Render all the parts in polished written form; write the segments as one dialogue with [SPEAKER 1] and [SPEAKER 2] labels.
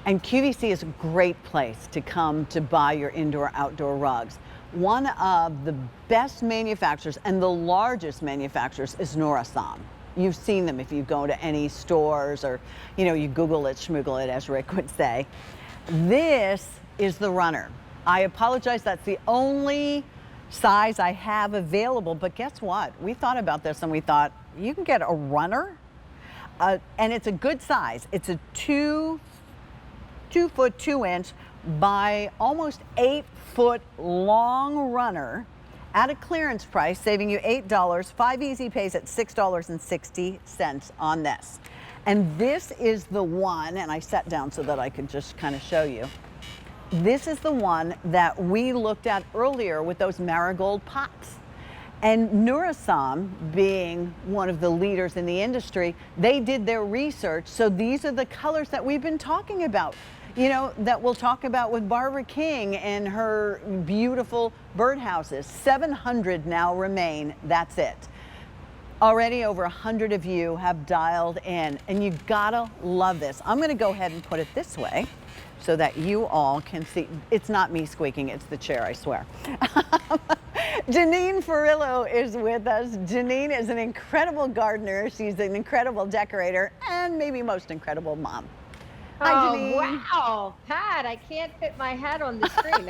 [SPEAKER 1] And QVC is a great place to come to buy your indoor-outdoor rugs. One of the best manufacturers and the largest manufacturers is Nourison. You've seen them if you go to any stores or, you Google it, schmoogle it, as Rick would say. This is the runner. I apologize, that's the only size I have available, but guess what? We thought about this and we thought, you can get a runner, and it's a good size. It's a 2 foot 2 inch by almost 8 foot long runner at a clearance price, saving you $8, 5 easy pays at $6.60 on this. And this is the one, and I sat down so that I could just kind of show you. This is the one that we looked at earlier with those marigold pots. And Nourison, being one of the leaders in the industry, they did their research. So these are the colors that we've been talking about, that we'll talk about with Barbara King and her beautiful birdhouses. 700 now remain, that's it. Already over 100 of you have dialed in, and you gotta love this. I'm gonna go ahead and put it this way so that you all can see. It's not me squeaking, it's the chair, I swear. Janine Ferrillo is with us. Janine is an incredible gardener. She's an incredible decorator and maybe most incredible mom. Hi, Janine.
[SPEAKER 2] Wow, Pat, I can't fit my head on the screen.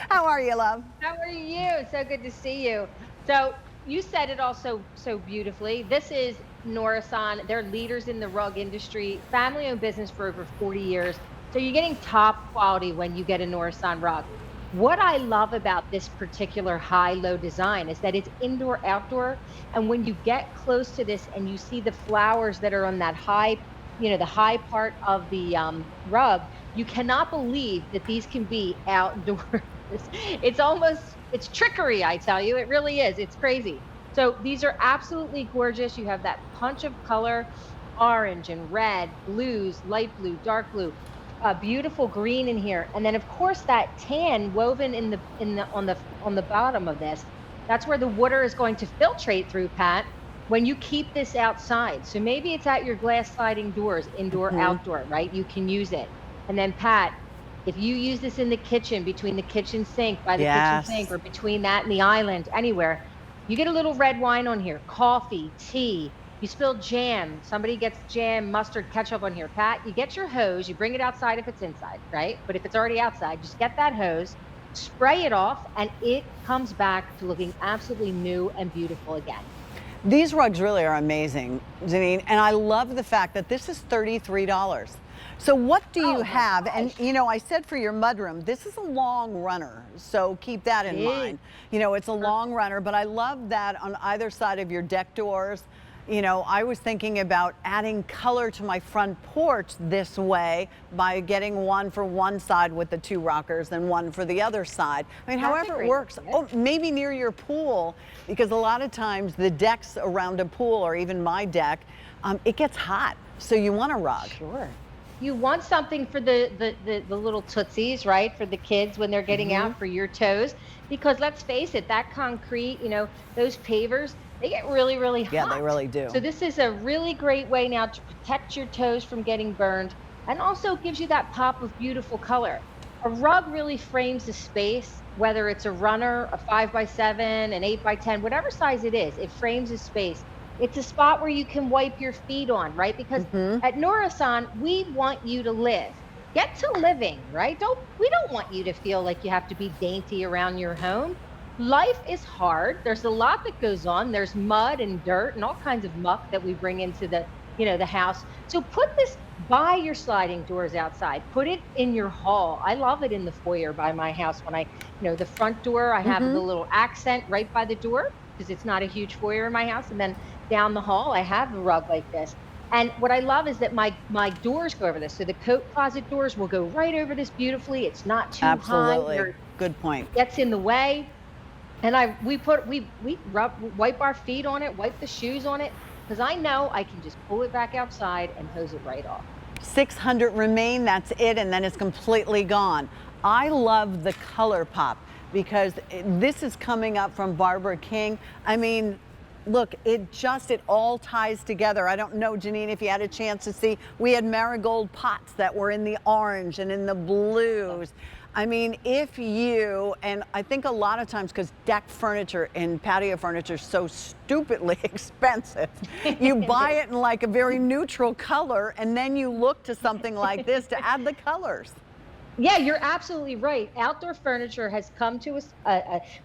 [SPEAKER 1] How are you, love?
[SPEAKER 2] How are you? So good to see you. So you said it all so beautifully. This is Nourison. They're leaders in the rug industry, family-owned business for over 40 years. So you're getting top quality when you get a Nourison rug. What I love about this particular high-low design is that it's indoor-outdoor, and when you get close to this and you see the flowers that are on that high, the high part of the rug, you cannot believe that these can be outdoors. It's trickery, I tell you. It really is. It's crazy. So these are absolutely gorgeous. You have that punch of color, orange and red, blues, light blue, dark blue. Beautiful green in here, and then of course that tan woven on the bottom of this. That's where the water is going to filtrate through, Pat, when you keep this outside. So maybe it's at your glass sliding doors, indoor, outdoor, right? You can use it. And then, Pat, if you use this in the kitchen, between the kitchen sink, by the kitchen sink, or between that and the island, anywhere, you get a little red wine on here, coffee, tea. You spill jam, somebody gets jam, mustard, ketchup on here. Pat, you get your hose, you bring it outside if it's inside, right? But if it's already outside, just get that hose, spray it off, and it comes back to looking absolutely new and beautiful again.
[SPEAKER 1] These rugs really are amazing, Janine, and I love the fact that this is $33. So what do you have?
[SPEAKER 2] Gosh.
[SPEAKER 1] And I said for your mudroom, this is a long runner, so keep that in mind. It's a long runner, but I love that on either side of your deck doors. I was thinking about adding color to my front porch this way by getting one for one side with the 2 rockers and one for the other side. I mean, however it works. Oh, maybe near your pool, because a lot of times the decks around a pool, or even my deck, it gets hot, so you want a rug.
[SPEAKER 2] Sure. You want something for the little tootsies, right? For the kids when they're getting out, for your toes. Because let's face it, that concrete, those pavers, they get really, really hot.
[SPEAKER 1] Yeah, they really do.
[SPEAKER 2] So this is a really great way now to protect your toes from getting burned, and also gives you that pop of beautiful color. A rug really frames the space, whether it's a runner, a 5x7, an 8x10, whatever size it is, it frames the space. It's a spot where you can wipe your feet on, right? Because at Nourison, we want you to live. Get to living, right? We don't want you to feel like you have to be dainty around your home. Life is hard. There's a lot that goes on. There's mud and dirt and all kinds of muck that we bring into the house. So put this by your sliding doors outside. Put it in your hall. I love it in the foyer by my house. When the front door, I have the little accent right by the door, because it's not a huge foyer in my house. And then down the hall, I have a rug like this. And what I love is that my doors go over this. So the coat closet doors will go right over this beautifully. It's not too high.
[SPEAKER 1] Absolutely. Good point.
[SPEAKER 2] Gets in the way. And we wipe our feet on it, wipe the shoes on it, because I know I can just pull it back outside and hose it right off.
[SPEAKER 1] 600 remain, that's it, and then it's completely gone. I love the color pop, because this is coming up from Barbara King. I mean, look, it all ties together. I don't know, Janine, if you had a chance to see, we had marigold pots that were in the orange and in the blues. I mean, and I think a lot of times, because deck furniture and patio furniture is so stupidly expensive, you buy it in like a very neutral color, and then you look to something like this to add the colors.
[SPEAKER 2] Yeah, you're absolutely right. Outdoor furniture has come to us.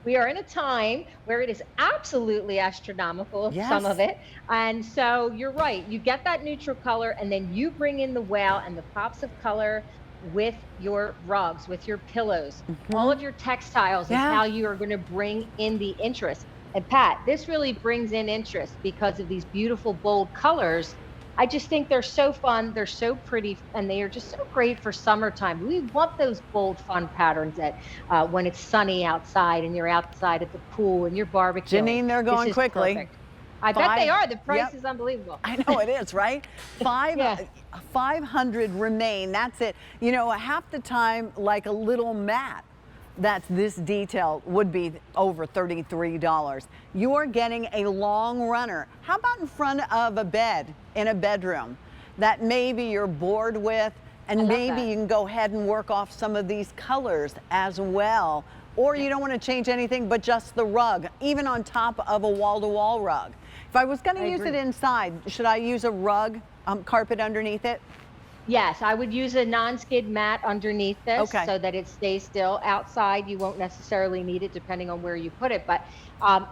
[SPEAKER 2] We are in a time where it is absolutely astronomical, some of
[SPEAKER 1] Yes.
[SPEAKER 2] it. And so you're right. You get that neutral color, and then you bring in the wow and the pops of color with your rugs, with your pillows. All of your textiles is
[SPEAKER 1] Yeah.
[SPEAKER 2] how you are going to bring in the interest. And Pat, this really brings in interest because of these beautiful, bold colors. I just think they're so fun, they're so pretty, and they are just so great for summertime. We want those bold, fun patterns that when it's sunny outside and you're outside at the pool and you're barbecuing.
[SPEAKER 1] Janine, they're
[SPEAKER 2] This
[SPEAKER 1] going
[SPEAKER 2] is
[SPEAKER 1] quickly.
[SPEAKER 2] perfect. I bet they are. The price
[SPEAKER 1] Yep.
[SPEAKER 2] is unbelievable.
[SPEAKER 1] I know it is, right?
[SPEAKER 2] Yeah.
[SPEAKER 1] 500 remain. That's it. You know, half the time, like a little mat that's this detail would be over $33. You are getting a long runner. How about in front of a bed in a bedroom that maybe you're bored with, and maybe
[SPEAKER 2] that.
[SPEAKER 1] you can go ahead and work off some of these colors as well. Or you don't want to change anything but just the rug, even on top of a wall-to-wall rug. If I was going to use it inside, should I use a rug carpet underneath it?
[SPEAKER 2] Yes, I would use a non-skid mat underneath this
[SPEAKER 1] Okay.
[SPEAKER 2] so that it stays still. Outside, you won't necessarily need it depending on where you put it. But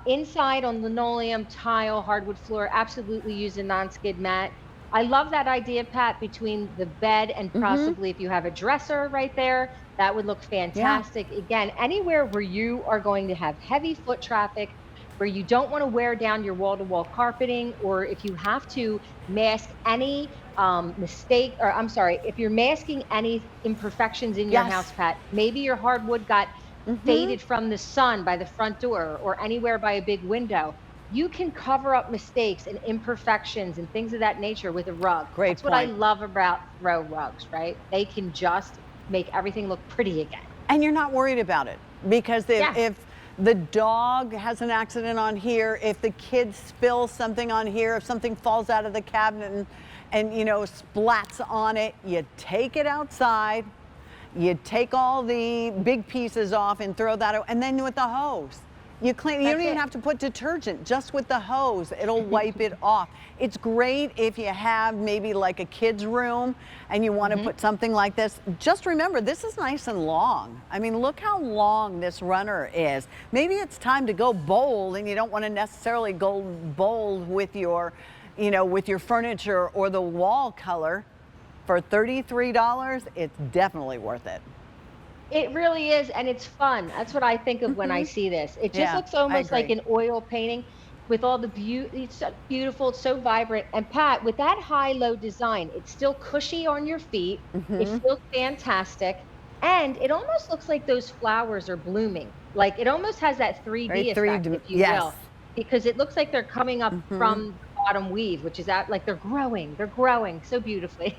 [SPEAKER 2] inside on linoleum, tile, hardwood floor, absolutely use a non-skid mat. I love that idea, Pat, between the bed and possibly if you have a dresser right there, that would look fantastic. Again, anywhere where you are going to have heavy foot traffic, where you don't want to wear down your wall-to-wall carpeting, or if you have to mask any mistake, or I'm sorry, if you're masking any imperfections in your house, Pat, maybe your hardwood got faded from the sun by the front door or anywhere by a big window. You can cover up mistakes and imperfections and things of that nature with a rug.
[SPEAKER 1] Great
[SPEAKER 2] That's what I
[SPEAKER 1] point.
[SPEAKER 2] love about throw rugs, right? They can just make everything look pretty again.
[SPEAKER 1] And you're not worried about it, because
[SPEAKER 2] Yeah.
[SPEAKER 1] if the dog has an accident on here, if the kids spill something on here, if something falls out of the cabinet and you know, splats on it, you take it outside, you take all the big pieces off and throw that out, and then with the hose, you clean. You don't even have to put detergent, just with the hose, it'll wipe it off. It's great if you have maybe like a kid's room and you want to put something like this. Just remember, this is nice and long. I mean, look how long this runner is. Maybe it's time to go bold, and you don't want to necessarily go bold with your, you know, with your furniture or the wall color. For $33, it's definitely worth it.
[SPEAKER 2] It really is, and it's fun. That's what I think of when I see this. It just
[SPEAKER 1] Yeah,
[SPEAKER 2] looks
[SPEAKER 1] I
[SPEAKER 2] almost like
[SPEAKER 1] agree.
[SPEAKER 2] an oil painting with all the beauty. It's so beautiful, it's so vibrant. And Pat, with that high-low design, it's still cushy on your feet. It feels fantastic, and it almost looks like those flowers are blooming. Like it almost has that 3D
[SPEAKER 1] Very
[SPEAKER 2] effect,
[SPEAKER 1] 3D,
[SPEAKER 2] if you
[SPEAKER 1] yes.
[SPEAKER 2] will, because it looks like they're coming up from the bottom weave, which is out like they're growing so beautifully.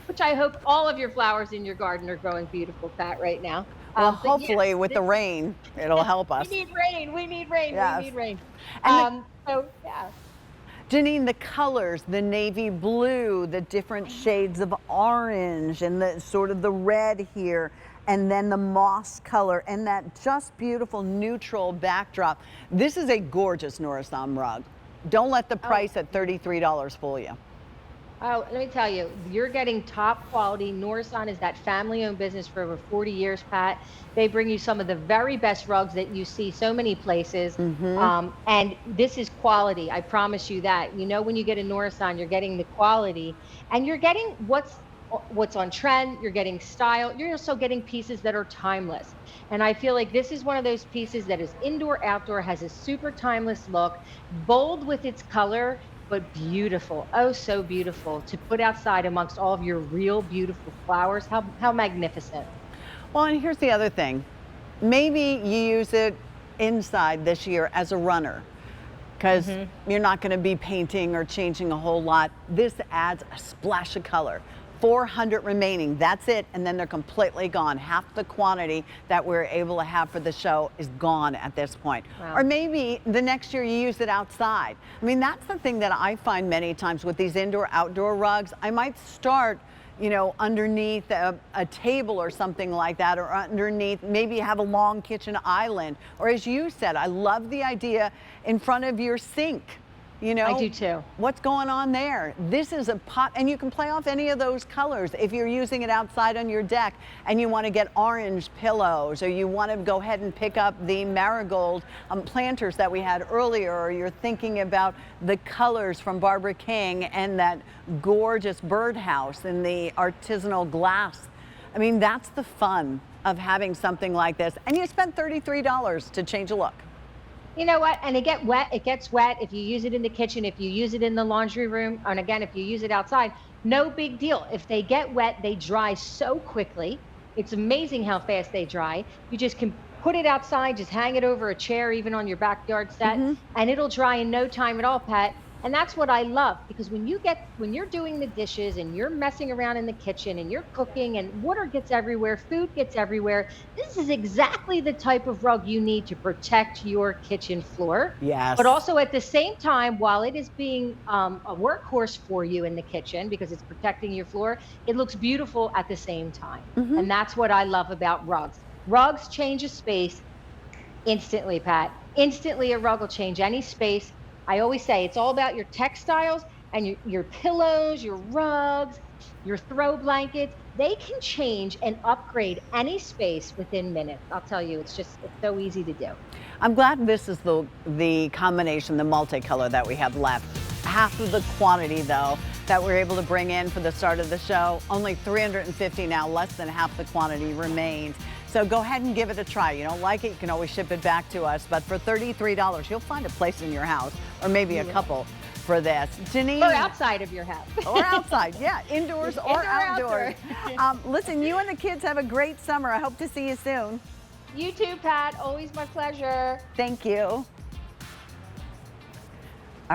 [SPEAKER 2] Which I hope all of your flowers in your garden are growing beautiful, Pat, right now.
[SPEAKER 1] Well,
[SPEAKER 2] But yes,
[SPEAKER 1] hopefully with the rain, it'll help
[SPEAKER 2] we
[SPEAKER 1] us.
[SPEAKER 2] need rain. We need rain.
[SPEAKER 1] Yes.
[SPEAKER 2] We need rain.
[SPEAKER 1] And
[SPEAKER 2] So yeah.
[SPEAKER 1] Janine, the colors, the navy blue, the different shades of orange, and the sort of the red here, and then the moss color, and that just beautiful neutral backdrop. This is a gorgeous Nourison rug. Don't let the price at $33 fool you.
[SPEAKER 2] Oh, let me tell you, you're getting top quality. Nourison is that family-owned business for over 40 years, Pat. They bring you some of the very best rugs that you see so many places. And this is quality. I promise you that. You know, when you get a Nourison, you're getting the quality, and you're getting what's on trend. You're getting style. You're also getting pieces that are timeless. And I feel like this is one of those pieces that is indoor, outdoor, has a super timeless look, bold with its color, but beautiful. Oh, so beautiful to put outside amongst all of your real beautiful flowers. How magnificent.
[SPEAKER 1] Well, and here's the other thing. Maybe you use it inside this year as a runner, because you're not going to be painting or changing a whole lot. This adds a splash of color. 400 remaining. That's it. And then they're completely gone. Half the quantity that we're able to have for the show is gone at this point.
[SPEAKER 2] Wow.
[SPEAKER 1] Or maybe the next year you use it outside. I mean, that's the thing that I find many times with these indoor-outdoor rugs. I might start, you know, underneath a table or something like that, or underneath, maybe have a long kitchen island. Or as you said, I love the idea in front of your sink. You know,
[SPEAKER 2] I do too.
[SPEAKER 1] What's going on there? This is a pot, and you can play off any of those colors. If you're using it outside on your deck and you want to get orange pillows, or you want to go ahead and pick up the marigold planters that we had earlier, or you're thinking about the colors from Barbara King and that gorgeous birdhouse in the artisanal glass. I mean, that's the fun of having something like this. And you spent $33 to change a look.
[SPEAKER 2] You know what? And it gets wet if you use it in the kitchen, if you use it in the laundry room, and again, if you use it outside, no big deal. If they get wet, they dry so quickly. It's amazing how fast they dry. You just can put it outside, just hang it over a chair, even on your backyard set, and it'll dry in no time at all, Pat. And that's what I love, because when you're doing the dishes and you're messing around in the kitchen and you're cooking and water gets everywhere, food gets everywhere, this is exactly the type of rug you need to protect your kitchen floor.
[SPEAKER 1] Yes.
[SPEAKER 2] But also at the same time, while it is being a workhorse for you in the kitchen because it's protecting your floor, it looks beautiful at the same time. And that's what I love about rugs. Rugs change a space instantly, Pat. Instantly, a rug will change any space. I always say it's all about your textiles and your pillows, your rugs, your throw blankets. They can change and upgrade any space within minutes. I'll tell you, it's so easy to do.
[SPEAKER 1] I'm glad this is the combination, the multicolor that we have left. Half of the quantity, though, that we're able to bring in for the start of the show. Only 350 now, less than half the quantity remains. So go ahead and give it a try. You don't like it, you can always ship it back to us. But for $33, you'll find a place in your house, or maybe a couple for this. Janine.
[SPEAKER 2] Or outside of your house.
[SPEAKER 1] Or outside, yeah, indoors or outdoors. Listen, you and the kids have a great summer. I hope to see you soon.
[SPEAKER 2] You too, Pat. Always my pleasure.
[SPEAKER 1] Thank you.